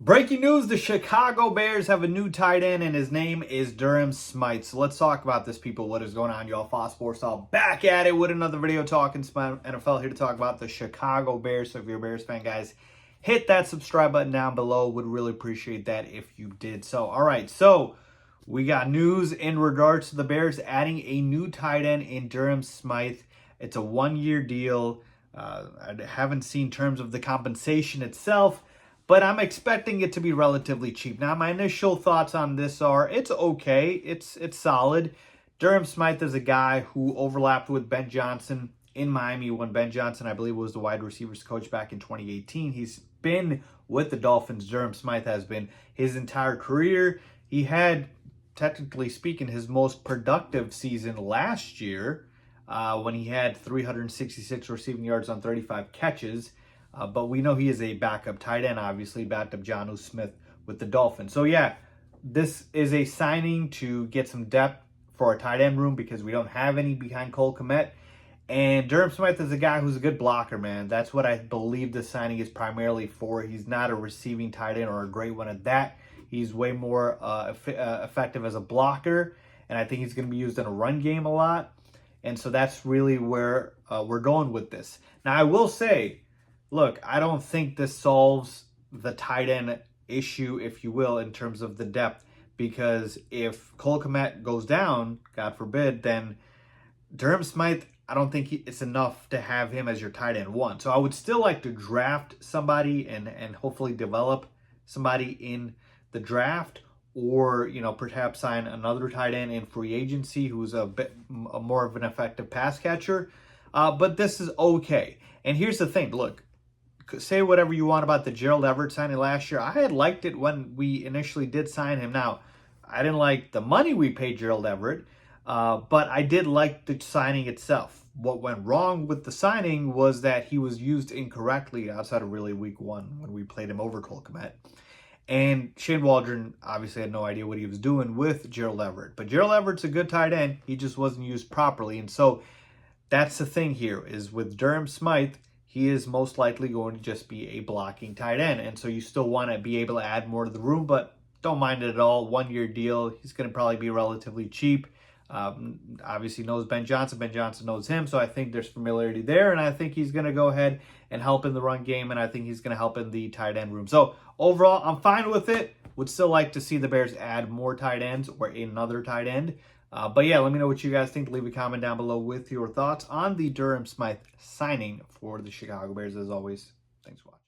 Breaking news, the Chicago Bears have a new tight end, and his name is Durham Smythe. So let's talk about this, people. What is going on, y'all? Faiz Sports all back at it with another video talking NFL, here to talk about the Chicago Bears. So if you're a Bears fan, guys, hit that subscribe button down below. Would really appreciate that if you did so. All right, so we got news in regards to the Bears adding a new tight end in Durham Smythe. It's a one-year deal. I haven't seen terms of the compensation itself, but I'm expecting it to be relatively cheap. Now, my initial thoughts on this are it's okay. It's solid. Durham Smythe is a guy who overlapped with Ben Johnson in Miami when Ben Johnson, I believe, was the wide receivers coach back in 2018. He's been with the Dolphins. Durham Smythe has been his entire career. He had, technically speaking, his most productive season last year when he had 366 receiving yards on 35 catches. But we know he is a backup tight end, obviously, backed up Jonnu Smith with the Dolphins. So, yeah, this is a signing to get some depth for our tight end room because we don't have any behind Cole Kmet. And Durham Smythe is a guy who's a good blocker, man. That's what I believe the signing is primarily for. He's not a receiving tight end or a great one at that. He's way more effective as a blocker, and I think he's going to be used in a run game a lot. And so that's really where we're going with this. Now, I will say, look, I don't think this solves the tight end issue, if you will, in terms of the depth. Because if Cole Kmet goes down, God forbid, then Durham Smythe, I don't think it's enough to have him as your tight end one. So I would still like to draft somebody and hopefully develop somebody in the draft, or, you know, perhaps sign another tight end in free agency who's a bit more of an effective pass catcher. But this is okay. And here's the thing. Look, say whatever you want about the Gerald Everett signing last year. I had liked it when we initially did sign him. Now, I didn't like the money we paid Gerald Everett, but I did like the signing itself. What went wrong with the signing was that he was used incorrectly outside of really week one when we played him over Cole Kmet. And Shane Waldron obviously had no idea what he was doing with Gerald Everett. But Gerald Everett's a good tight end. He just wasn't used properly. And so that's the thing here is with Durham Smythe, he is most likely going to just be a blocking tight end. And so you still want to be able to add more to the room, but don't mind it at all. One-year deal. He's going to probably be relatively cheap. Obviously knows Ben Johnson. Ben Johnson knows him. So I think there's familiarity there. And I think he's going to go ahead and help in the run game. And I think he's going to help in the tight end room. So overall, I'm fine with it. Would still like to see the Bears add more tight ends or another tight end. But yeah, let me know what you guys think. Leave a comment down below with your thoughts on the Durham Smythe signing for the Chicago Bears. As always, thanks for watching.